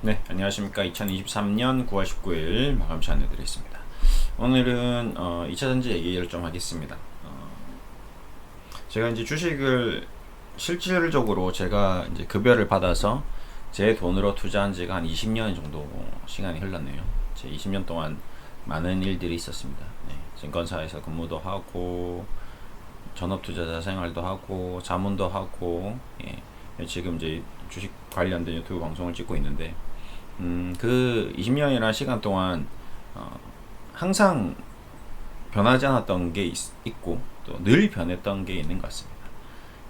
네, 안녕하십니까. 2023년 9월 19일 마감 시간 내드리겠습니다. 오늘은 2차 전지 얘기를 좀 하겠습니다. 제가 이제 주식을 실질적으로 제가 이제 급여를 받아서 제 돈으로 투자한 지가 한 20년 정도 시간이 흘렀네요. 제 20년 동안 많은 일들이 있었습니다. 네, 증권사에서 근무도 하고 전업 투자자 생활도 하고 자문도 하고, 예, 지금 이제 주식 관련된 유튜브 방송을 찍고 있는데, 그 20년이라는 시간 동안 항상 변하지 않았던 게 있고 또 늘 변했던 게 있는 것 같습니다.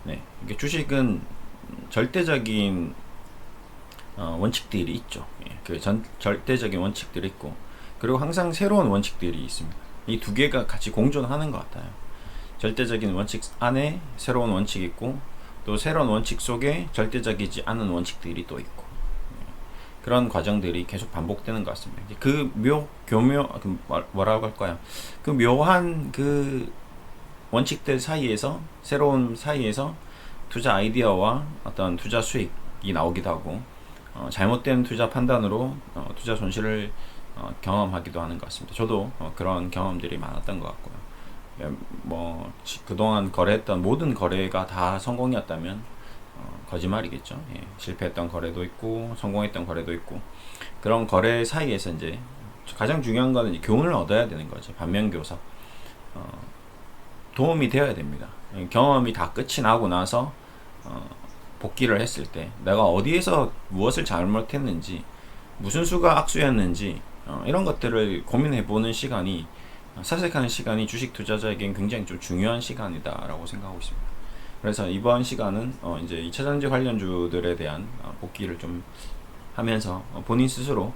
네, 이게 주식은 절대적인 원칙들이 있죠. 예, 절대적인 원칙들이 있고, 그리고 항상 새로운 원칙들이 있습니다. 이 두 개가 같이 공존하는 것 같아요. 절대적인 원칙 안에 새로운 원칙이 있고, 또 새로운 원칙 속에 절대적이지 않은 원칙들이 또 있고, 그런 과정들이 계속 반복되는 것 같습니다. 그 뭐라고 할까요? 그 묘한 그 원칙들 사이에서, 새로운 사이에서 투자 아이디어와 어떤 투자 수익이 나오기도 하고, 잘못된 투자 판단으로 투자 손실을 경험하기도 하는 것 같습니다. 저도 그런 경험들이 많았던 것 같고요. 뭐 그동안 거래했던 모든 거래가 다 성공이었다면 거짓말이겠죠. 예, 실패했던 거래도 있고 성공했던 거래도 있고, 그런 거래 사이에서 이제 가장 중요한 거는 이제 교훈을 얻어야 되는 거죠. 반면교사. 도움이 되어야 됩니다. 경험이 다 끝이 나고 나서 복귀를 했을 때 내가 어디에서 무엇을 잘못했는지, 무슨 수가 악수였는지, 이런 것들을 고민해 보는 시간이, 사색하는 시간이 주식 투자자에겐 굉장히 좀 중요한 시간이다라고 생각하고 있습니다. 그래서 이번 시간은 이제 2차전지 관련주들에 대한 복귀를 좀 하면서 본인 스스로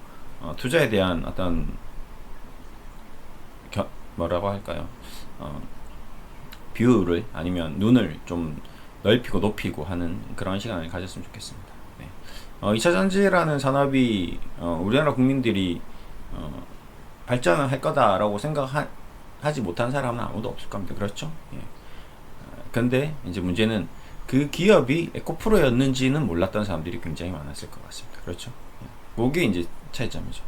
투자에 대한 어떤 뭐라고 할까요? 뷰를, 아니면 눈을 좀 넓히고 높이고 하는 그런 시간을 가졌으면 좋겠습니다. 네. 2차전지라는 산업이 우리나라 국민들이 발전을 할 거다라고 생각하지 못한 사람은 아무도 없을 겁니다. 그렇죠? 예. 근데 이제 문제는 그 기업이 에코프로였는지는 몰랐던 사람들이 굉장히 많았을 것 같습니다. 그렇죠? 그게 이제 차이점이죠.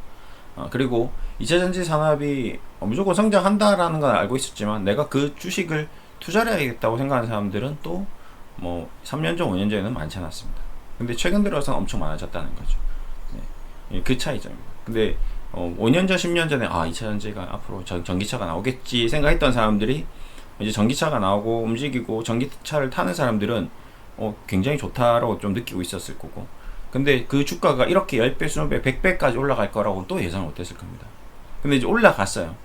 그리고 2차전지 산업이 무조건 성장한다라는 건 알고 있었지만, 내가 그 주식을 투자를 해야겠다고 생각하는 사람들은 또 뭐 3년 전, 5년 전에는 많지 않았습니다. 근데 최근 들어서는 엄청 많아졌다는 거죠. 네. 그 차이점입니다. 근데 5년 전, 10년 전에 2차전지가 앞으로 전기차가 나오겠지 생각했던 사람들이 이제 전기차가 나오고 움직이고 전기차를 타는 사람들은 굉장히 좋다라고 좀 느끼고 있었을 거고, 근데 그 주가가 이렇게 10배, 20배, 100배까지 올라갈 거라고 또 예상 못했을 겁니다. 근데 이제 올라갔어요.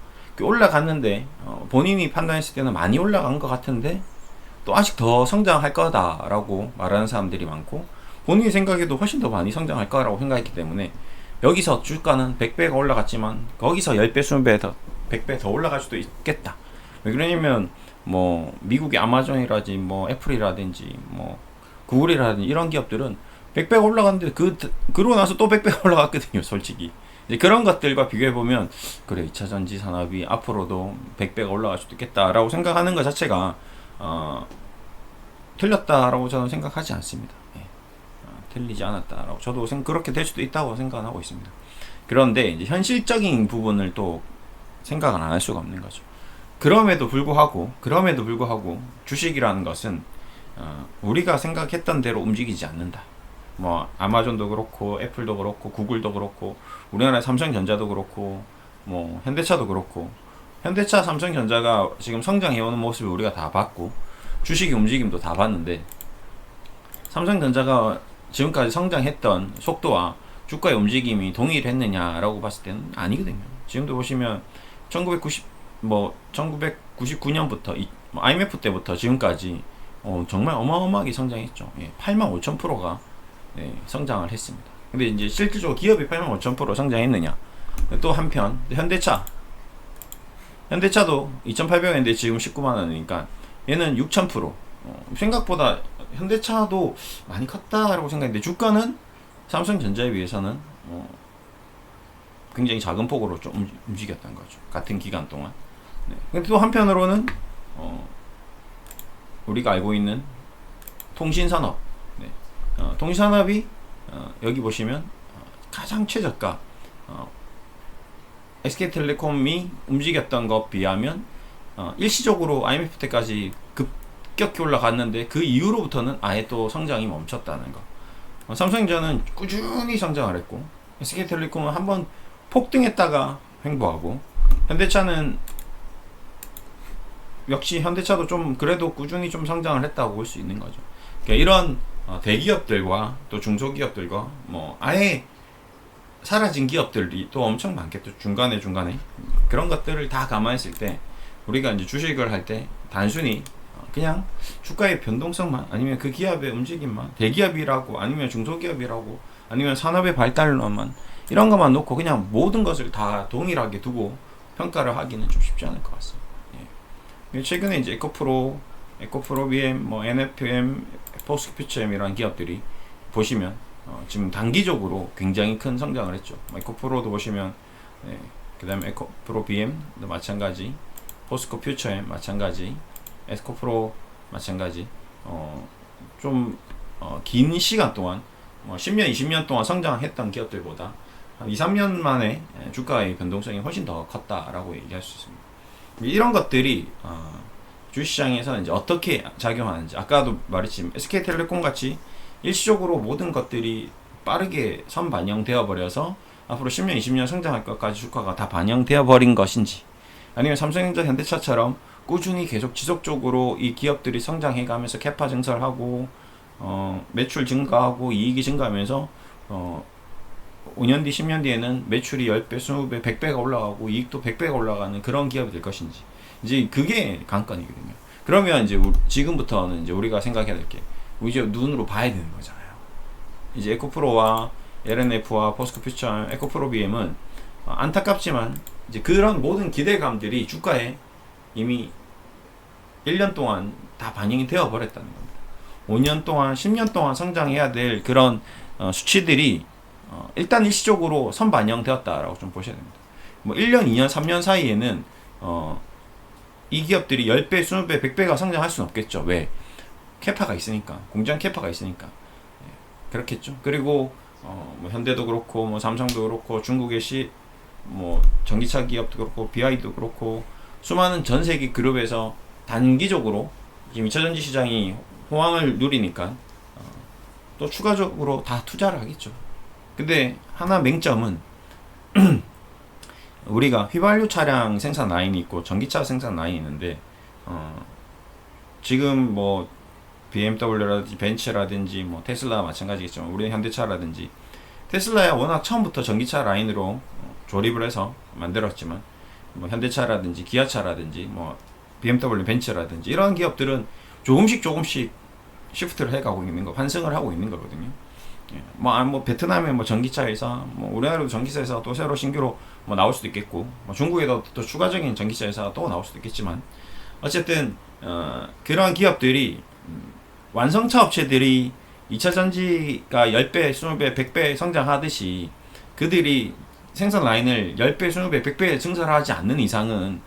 올라갔는데 본인이 판단했을 때는 많이 올라간 것 같은데 또 아직 더 성장할 거다라고 말하는 사람들이 많고, 본인이 생각해도 훨씬 더 많이 성장할 거라고 생각했기 때문에 여기서 주가는 100배가 올라갔지만 거기서 10배, 20배 더, 100배 더 올라갈 수도 있겠다. 왜 그러냐면 뭐 미국의 아마존이라든지 뭐 애플이라든지 뭐 구글이라든지 이런 기업들은 100배가 올라갔는데 그러고 나서 또 100배가 올라갔거든요, 솔직히. 이제 그런 것들과 비교해 보면, 그래, 2차 전지 산업이 앞으로도 100배가 올라갈 수도 있겠다라고 생각하는 것 자체가 틀렸다라고 저는 생각하지 않습니다. 예. 틀리지 않았다라고 저도 그렇게 될 수도 있다고 생각하고 있습니다. 그런데 이제 현실적인 부분을 또 생각은 안 할 수가 없는 거죠. 그럼에도 불구하고 주식이라는 것은 우리가 생각했던 대로 움직이지 않는다. 뭐 아마존도 그렇고 애플도 그렇고 구글도 그렇고 우리나라의 삼성전자도 그렇고 뭐 현대차도 그렇고, 현대차, 삼성전자가 지금 성장해오는 모습을 우리가 다 봤고 주식의 움직임도 다 봤는데, 삼성전자가 지금까지 성장했던 속도와 주가의 움직임이 동일했느냐라고 봤을 때는 아니거든요. 지금도 보시면 1999년부터 IMF 때부터 지금까지 정말 어마어마하게 성장했죠. 예, 85,000%가 성장을 했습니다. 근데 이제 실질적으로 기업이 85,000% 성장했느냐? 또 한편 현대차도 2,800원인데 지금 19만 원이니까 얘는 6,000%. 생각보다 현대차도 많이 컸다라고 생각했는데 주가는 삼성전자에 비해서는 굉장히 작은 폭으로 좀 움직였던 거죠. 같은 기간 동안. 네. 근데 또 한편으로는 우리가 알고 있는 통신산업, 네. 통신산업이 여기 보시면 가장 최저가 SK텔레콤이 움직였던 것 비하면 일시적으로 IMF 때까지 급격히 올라갔는데 그 이후로부터는 아예 또 성장이 멈췄다는 거. 삼성전자는 꾸준히 성장을 했고 SK텔레콤은 한번 폭등했다가 횡보하고 현대차는 역시 현대차도 좀 그래도 꾸준히 좀 성장을 했다고 볼 수 있는 거죠. 그러니까 이런 대기업들과 또 중소기업들과 뭐 아예 사라진 기업들이 또 엄청 많겠죠. 중간에 그런 것들을 다 감안했을 때 우리가 이제 주식을 할 때 단순히 그냥 주가의 변동성만 아니면 그 기업의 움직임만 대기업이라고 아니면 중소기업이라고 아니면 산업의 발달로만 이런 것만 놓고 그냥 모든 것을 다 동일하게 두고 평가를 하기는 좀 쉽지 않을 것 같습니다. 예. 최근에 이제 에코프로 BM, 뭐 NFM, 포스트퓨처엠이라는 기업들이 보시면 지금 단기적으로 굉장히 큰 성장을 했죠. 에코프로도 보시면 그 다음에 에코프로 BM도 마찬가지, 포스코퓨처엠 마찬가지, 에코프로 마찬가지. 좀 긴 시간 동안 10년, 20년 동안 성장했던 기업들보다 한 2, 3년 만에 주가의 변동성이 훨씬 더 컸다라고 얘기할 수 있습니다. 이런 것들이 주식시장에서 이제 어떻게 작용하는지 아까도 말했지만 SK텔레콤 같이 일시적으로 모든 것들이 빠르게 선반영되어 버려서 앞으로 10년, 20년 성장할 것까지 주가가 다 반영되어 버린 것인지 아니면 삼성전자, 현대차처럼 꾸준히 계속 지속적으로 이 기업들이 성장해 가면서 캐파 증설하고 매출 증가하고 이익이 증가하면서 5년 뒤, 10년 뒤에는 매출이 10배, 20배, 100배가 올라가고 이익도 100배가 올라가는 그런 기업이 될 것인지 이제 그게 관건이거든요. 그러면 이제 지금부터는 이제 우리가 생각해야 될 게 이제 눈으로 봐야 되는 거잖아요. 이제 에코프로와 LNF와 포스코퓨처, 에코프로 BM은 안타깝지만 이제 그런 모든 기대감들이 주가에 이미 1년 동안 다 반영이 되어 버렸다는 겁니다. 5년 동안, 10년 동안 성장해야 될 그런 수치들이 일단 일시적으로 선반영되었다라고 좀 보셔야 됩니다. 뭐 1년, 2년, 3년 사이에는 이 기업들이 10배, 20배, 100배가 성장할 수는 없겠죠. 왜? 캐파가 있으니까. 공장 캐파가 있으니까. 그렇겠죠. 그리고 뭐 현대도 그렇고 뭐 삼성도 그렇고 중국의 뭐 전기차 기업도 그렇고 BY도 그렇고 수많은 전 세계 그룹에서 단기적으로 지금 2차 전지 시장이 호황을 누리니까 또 추가적으로 다 투자를 하겠죠. 근데 하나 맹점은 우리가 휘발유 차량 생산 라인이 있고 전기차 생산 라인이 있는데 지금 뭐 BMW라든지 벤츠라든지 뭐 테슬라 마찬가지겠지만 우리는 현대차라든지 테슬라야 워낙 처음부터 전기차 라인으로 조립을 해서 만들었지만 뭐 현대차라든지 기아차라든지 뭐 BMW 벤츠라든지 이런 기업들은 조금씩 시프트를 해가고 있는 거, 환승을 하고 있는 거거든요. 예. 뭐 베트남에 뭐 전기차 회사, 뭐 우리나라도 전기차 회사 또 새로 신규로 뭐 나올 수도 있겠고, 뭐 중국에도 또 추가적인 전기차 회사가 또 나올 수도 있겠지만, 어쨌든 그러한 기업들이 완성차 업체들이 2차 전지가 10배, 20배, 100배 성장하듯이 그들이 생산 라인을 10배, 20배, 100배 증설하지 않는 이상은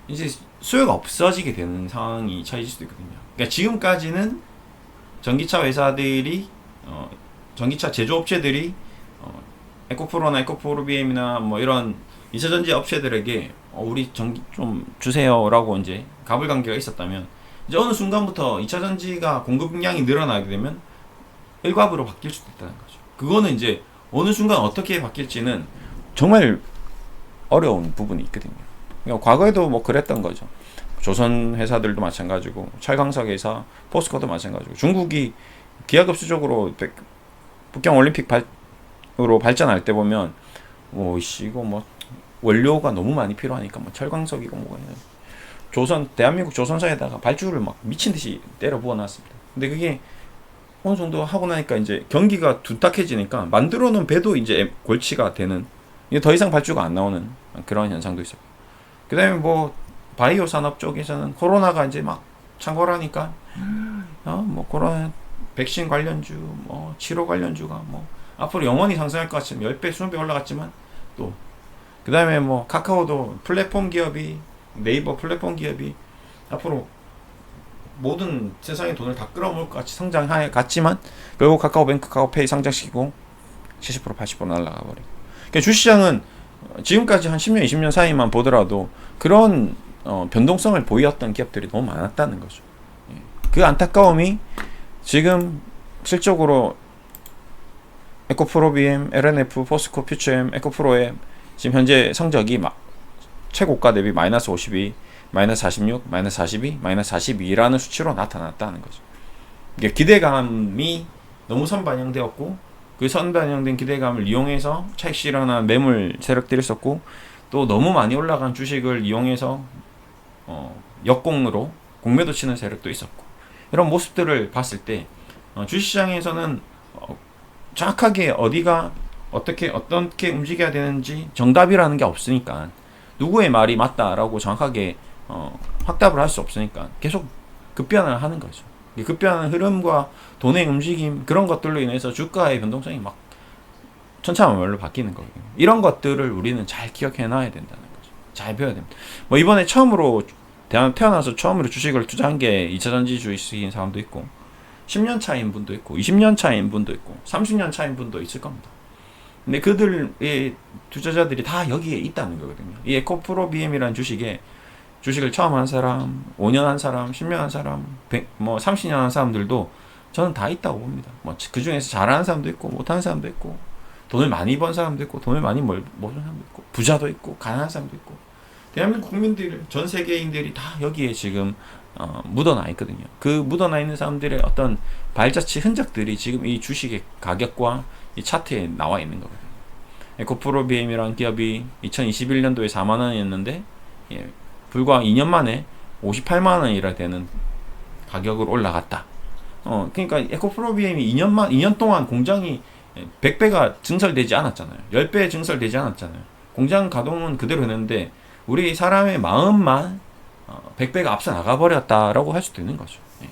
이제 수요가 없어지게 되는 상황이 처해질 수도 있거든요. 그러니까 지금까지는 전기차 회사들이 전기차 제조업체들이 에코프로나 에코프로 BM이나 뭐 이런 2차 전지 업체들에게 우리 전기 좀 주세요라고 이제 가불관계가 있었다면 이제 어느 순간부터 2차 전지가 공급량이 늘어나게 되면 일괄으로 바뀔 수도 있다는 거죠. 그거는 이제 어느 순간 어떻게 바뀔지는 정말 어려운 부분이 있거든요. 그러니까 과거에도 뭐 그랬던 거죠. 조선 회사들도 마찬가지고 철강석 회사, 포스코도 마찬가지고 중국이 기하급수적으로 북경 올림픽으로 발전할 때 보면 이거 뭐 원료가 너무 많이 필요하니까 뭐 철강석이고 뭐가 대한민국 조선사에다가 발주를 막 미친 듯이 때려 부어놨습니다. 근데 그게 어느 정도 하고 나니까 이제 경기가 두탁해지니까 만들어 놓은 배도 이제 골치가 되는, 이게 더 이상 발주가 안 나오는 그런 현상도 있어요. 그 다음에 뭐 바이오 산업 쪽에서는 코로나가 이제 막 창궐하니까 뭐 코로나 백신 관련주, 뭐 치료 관련주가 뭐 앞으로 영원히 상승할 것 같지만 10배, 20배 올라갔지만 또 그 다음에 뭐 카카오도 플랫폼 기업이, 네이버 플랫폼 기업이 앞으로 모든 세상의 돈을 다 끌어모을 것 같이 성장해 갔지만 결국 카카오뱅크, 카카오페이 상장시키고 70% 80% 날아가 버리고. 그러니까 주시장은 지금까지 한 10년 20년 사이만 보더라도 그런 변동성을 보였던 기업들이 너무 많았다는 거죠. 예. 그 안타까움이 지금 실적으로 에코프로비엠, LNF, 포스코, 퓨처엠, 에코프로의 지금 현재 성적이 막 최고가 대비 마이너스 52, 마이너스 46, 마이너스 42, 마이너스 42라는 수치로 나타났다는 거죠. 이게 기대감이 너무 선반영되었고 그 선반영된 기대감을 이용해서 차익 실현한 매물 세력들이 있었고 또 너무 많이 올라간 주식을 이용해서 역공으로 공매도 치는 세력도 있었고 이런 모습들을 봤을 때 주식시장에서는 정확하게 어디가 어떻게 움직여야 되는지 정답이라는 게 없으니까 누구의 말이 맞다라고 정확하게 확답을 할 수 없으니까 계속 급변을 하는 거죠. 급변하는 흐름과 돈의 움직임 그런 것들로 인해서 주가의 변동성이 막 천차만별로 바뀌는 거거든요. 이런 것들을 우리는 잘 기억해 놔야 된다는 거죠. 잘 배워야 됩니다. 뭐 이번에 처음으로 태어나서 처음으로 주식을 투자한 게 2차전지 주식인 사람도 있고 10년 차인 분도 있고 20년 차인 분도 있고 30년 차인 분도 있을 겁니다. 근데 그들의 투자자들이 다 여기에 있다는 거거든요. 이 에코프로 BM이라는 주식을 처음 한 사람, 5년 한 사람, 10년 한 사람, 30년 한 사람들도 저는 다 있다고 봅니다. 그 중에서 잘하는 사람도 있고, 못하는 사람도 있고, 돈을 많이 번 사람도 있고, 돈을 많이 못 번 사람도 있고, 부자도 있고, 가난한 사람도 있고, 대한민국 국민들, 전 세계인들이 다 여기에 지금 묻어나 있거든요. 그 묻어나 있는 사람들의 어떤 발자취 흔적들이 지금 이 주식의 가격과 이 차트에 나와 있는 거거든요. 에코프로 BM이라는 기업이 2021년도에 4만 원이었는데, 예, 불과 2년 만에 58만 원이라 되는 가격으로 올라갔다. 그러니까 에코프로 BM이 2년 동안 공장이 100배가 증설되지 않았잖아요. 10배 증설되지 않았잖아요. 공장 가동은 그대로 했는데 우리 사람의 마음만 100배가 앞서 나가버렸다라고 할 수도 있는 거죠. 예.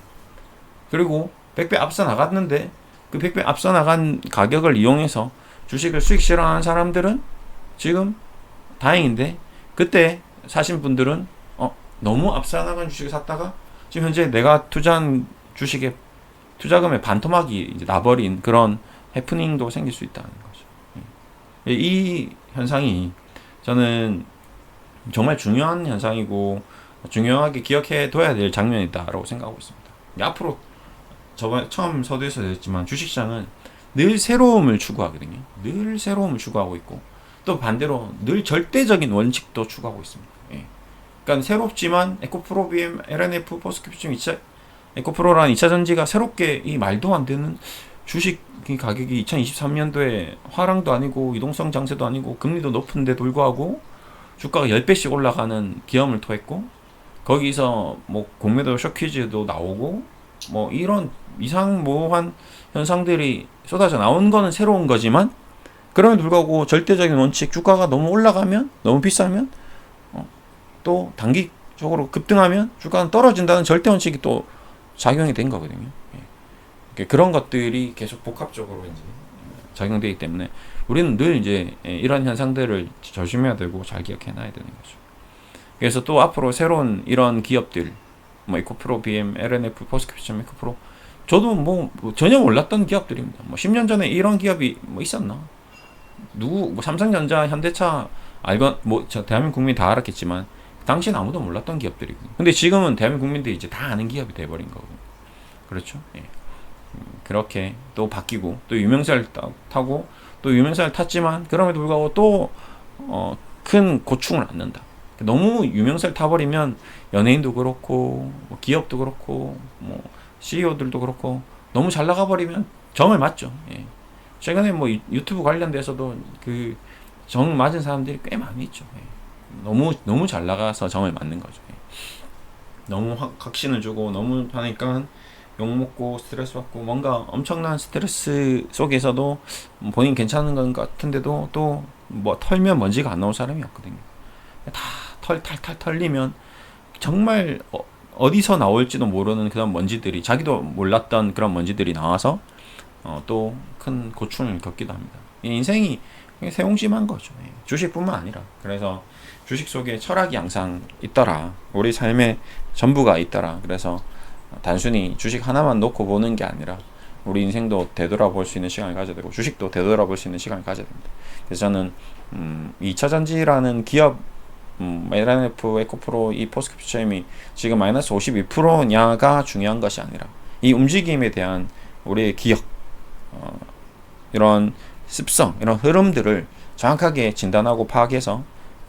그리고 100배 앞서 나갔는데 그 100배 앞서 나간 가격을 이용해서 주식을 수익 실현하는 사람들은 지금 다행인데 그때 사신 분들은 너무 앞서 나간 주식을 샀다가 지금 현재 내가 투자한 주식의 투자금의 반토막이 이제 나버린 그런 해프닝도 생길 수 있다는 거죠. 이 현상이 저는 정말 중요한 현상이고 중요하게 기억해 둬야 될 장면이다라고 생각하고 있습니다. 앞으로 저번에 처음 서두에서 했지만 주식시장은 늘 새로움을 추구하거든요. 늘 새로움을 추구하고 있고 또 반대로 늘 절대적인 원칙도 추구하고 있습니다. 예. 그러니까 새롭지만 에코프로 BM, LNF, 포스코피처 에코프로라는 2차전지가 새롭게 이 말도 안 되는 주식 가격이 2023년도에 화랑도 아니고 이동성 장세도 아니고 금리도 높은데 불구하고 주가가 10배씩 올라가는 기염을 토했고 거기서 뭐 공매도 쇼퀴즈도 나오고 뭐 이런 이상모호한 현상들이 쏟아져 나온 거는 새로운 거지만 그럼에도 불구하고 절대적인 원칙 주가가 너무 올라가면 너무 비싸면 또 단기적으로 급등하면 주가는 떨어진다는 절대 원칙이 또 작용이 된 거거든요. 예. 그런 것들이 계속 복합적으로 이제 작용되기 때문에 우리는 늘 이제 이런 현상들을 조심해야 되고 잘 기억해 놔야 되는 거죠. 그래서 또 앞으로 새로운 이런 기업들 뭐 에코프로, BM, LNF, 포스코피처, 에코프로 저도 뭐 전혀 몰랐던 기업들입니다. 뭐 10년 전에 이런 기업이 뭐 있었나? 뭐 삼성전자, 현대차 알건 뭐 저 대한민국 국민이 다 알았겠지만 당시엔 아무도 몰랐던 기업들이거든요. 근데 지금은 대한민국 국민들이 이제 다 아는 기업이 돼버린 거거든요. 그렇죠? 예. 그렇게 또 바뀌고 또 유명세를 타고 또 유명세를 탔지만 그럼에도 불구하고 또 큰 고충을 안는다. 너무 유명세를 타버리면 연예인도 그렇고 뭐 기업도 그렇고 뭐 CEO들도 그렇고 너무 잘 나가버리면 정을 맞죠. 예. 최근에 뭐 유튜브 관련돼서도 그 정 맞은 사람들이 꽤 많이 있죠. 예. 너무 잘 나가서 정을 맞는 거죠. 예. 너무 확신을 주고 너무 하니까 욕먹고 스트레스 받고 뭔가 엄청난 스트레스 속에서도 본인 괜찮은 것 같은데도 또 뭐 털면 먼지가 안 나올 사람이 없거든요. 다 탈탈탈 털리면 정말 어디서 나올지도 모르는 그런 먼지들이 자기도 몰랐던 그런 먼지들이 나와서 또 큰 고충을 겪기도 합니다. 인생이 세옹심한 거죠. 주식뿐만 아니라 그래서 주식 속에 철학이 항상 있더라. 우리 삶의 전부가 있더라. 그래서 단순히 주식 하나만 놓고 보는 게 아니라 우리 인생도 되돌아볼 수 있는 시간을 가져야 되고 주식도 되돌아볼 수 있는 시간을 가져야 됩니다. 그래서 저는 2차전지라는 기업 LNF, 에코프로, 이 포스트퓨처엠이 지금 마이너스 52%냐가 중요한 것이 아니라 이 움직임에 대한 우리의 기억, 이런 습성, 이런 흐름들을 정확하게 진단하고 파악해서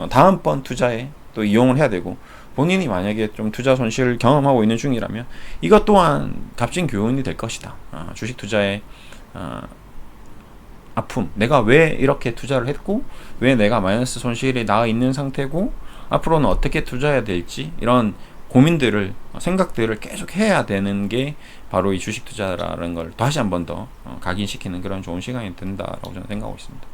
다음번 투자에 또 이용을 해야 되고, 본인이 만약에 좀 투자 손실을 경험하고 있는 중이라면 이것 또한 값진 교훈이 될 것이다. 주식 투자의 아픔, 내가 왜 이렇게 투자를 했고 왜 내가 마이너스 손실에 나와 있는 상태고 앞으로는 어떻게 투자해야 될지, 이런 고민들을, 생각들을 계속 해야 되는 게 바로 이 주식 투자라는 걸 다시 한 번 더 각인시키는 그런 좋은 시간이 된다라고 저는 생각하고 있습니다.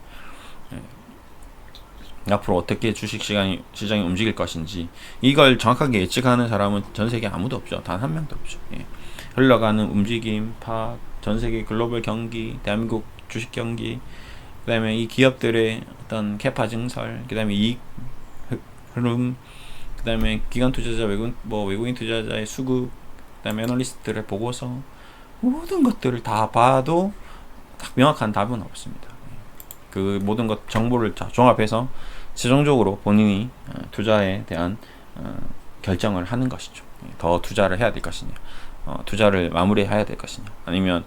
앞으로 어떻게 주식 시장이 움직일 것인지 이걸 정확하게 예측하는 사람은 전 세계 아무도 없죠. 단 한 명도 없죠. 흘러가는 움직임, 파악, 전 세계 글로벌 경기, 대한민국 주식 경기, 그 다음에 이 기업들의 어떤 캐파 증설, 그 다음에 이익 흐름, 그 다음에 기관 투자자, 외국인 투자자의 수급, 그 다음에 애널리스트들의 보고서, 모든 것들을 다 봐도 딱 명확한 답은 없습니다. 그 모든 것 정보를 종합해서 최종적으로 본인이 투자에 대한 결정을 하는 것이죠. 더 투자를 해야 될 것이냐, 투자를 마무리해야 될 것이냐, 아니면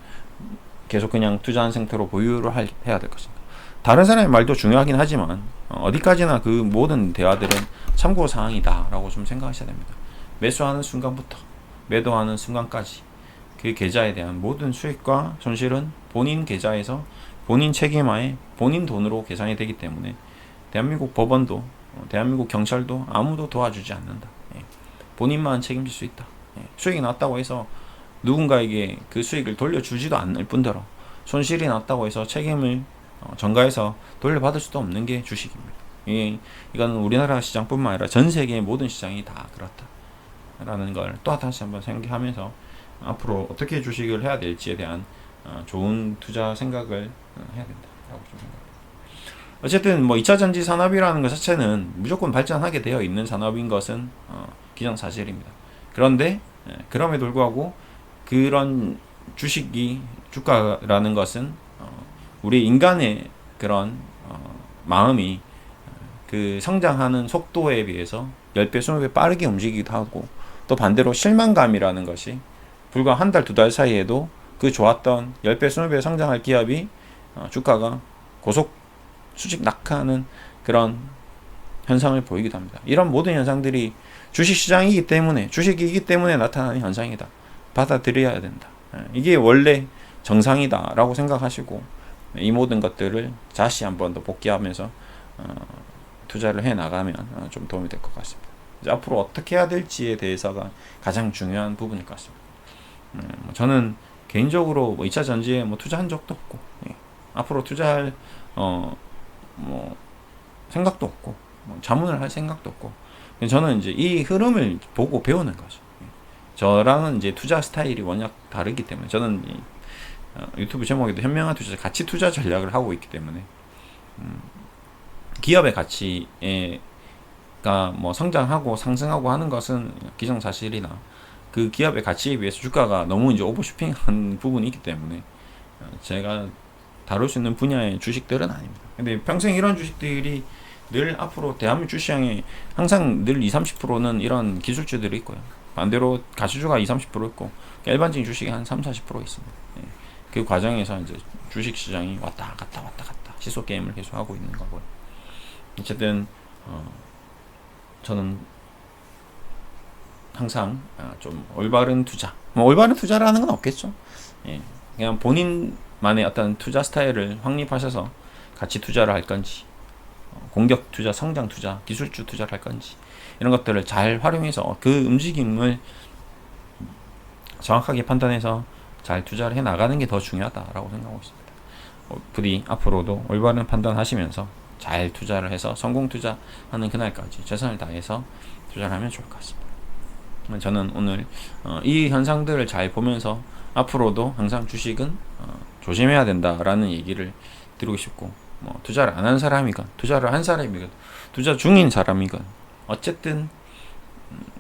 계속 그냥 투자한 상태로 보유를 해야 될 것인가. 다른 사람의 말도 중요하긴 하지만 어디까지나 그 모든 대화들은 참고사항이다 라고 좀 생각하셔야 됩니다. 매수하는 순간부터 매도하는 순간까지 그 계좌에 대한 모든 수익과 손실은 본인 계좌에서 본인 책임하에 본인 돈으로 계산이 되기 때문에 대한민국 법원도 대한민국 경찰도 아무도 도와주지 않는다. 본인만 책임질 수 있다. 수익이 났다고 해서 누군가에게 그 수익을 돌려주지도 않을 뿐더러 손실이 났다고 해서 책임을 전가해서 돌려받을 수도 없는 게 주식입니다. 이거는 우리나라 시장뿐만 아니라 전 세계의 모든 시장이 다 그렇다라는 걸 또 다시 한번 생각하면서 앞으로 어떻게 주식을 해야 될지에 대한 좋은 투자 생각을 해야 된다라고 좀 생각합니다. 어쨌든 2차 전지 산업이라는 것 자체는 무조건 발전하게 되어 있는 산업인 것은 기정사실입니다. 그런데 그럼에도 불구하고 그런 주가라는 것은 우리 인간의 그런 마음이 그 성장하는 속도에 비해서 10배, 20배 빠르게 움직이기도 하고, 또 반대로 실망감이라는 것이 불과 한 달, 두 달 사이에도 그 좋았던 10배, 20배 성장할 기업이 주가가 고속 수직 낙하하는 그런 현상을 보이기도 합니다. 이런 모든 현상들이 주식시장이기 때문에, 주식이기 때문에 나타나는 현상이다. 받아들여야 된다. 이게 원래 정상이다 라고 생각하시고 이 모든 것들을 다시 한 번 더 복귀하면서 투자를 해 나가면 좀 도움이 될 것 같습니다. 이제 앞으로 어떻게 해야 될지에 대해서가 가장 중요한 부분일 것 같습니다. 저는 개인적으로 2차 전지에 투자한 적도 없고, 앞으로 투자할 생각도 없고, 자문을 할 생각도 없고, 저는 이제 이 흐름을 보고 배우는 거죠. 저랑은 이제 투자 스타일이 워낙 다르기 때문에, 저는 유튜브 제목에도 현명한 투자, 가치 투자 전략을 하고 있기 때문에 기업의 가치가 성장하고 상승하고 하는 것은 기정사실이나 그 기업의 가치에 비해서 주가가 너무 이제 오버슈핑한 부분이 있기 때문에 제가 다룰 수 있는 분야의 주식들은 아닙니다. 근데 평생 이런 주식들이 늘 앞으로 대한민국 주시장에 항상 늘 20-30%는 이런 기술주들이 있고요. 반대로 가치주가 20-30% 있고 일반적인 주식이 한 3-40% 있습니다. 그 과정에서 이제 주식시장이 왔다 갔다 시소 게임을 계속 하고 있는 거고요. 어쨌든 저는 항상 좀 올바른 투자, 올바른 투자라는 건 없겠죠. 그냥 본인만의 어떤 투자 스타일을 확립하셔서 가치 투자를 할 건지, 공격 투자, 성장 투자, 기술주 투자를 할 건지, 이런 것들을 잘 활용해서 그 움직임을 정확하게 판단해서 잘 투자를 해 나가는 게 더 중요하다라고 생각하고 있습니다. 부디 앞으로도 올바른 판단하시면서 잘 투자를 해서 성공 투자하는 그날까지 최선을 다해서 투자를 하면 좋을 것 같습니다. 저는 오늘 이 현상들을 잘 보면서 앞으로도 항상 주식은 조심해야 된다라는 얘기를 드리고 싶고, 투자를 안 한 사람이건 투자를 한 사람이건 투자 중인 사람이건 어쨌든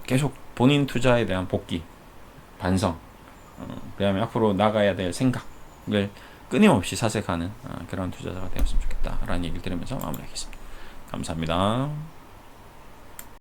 계속 본인 투자에 대한 복귀, 반성, 그 다음에 앞으로 나가야 될 생각, 끊임없이 사색하는 그런 투자자가 되었으면 좋겠다라는 얘기를 들으면서 마무리하겠습니다. 감사합니다.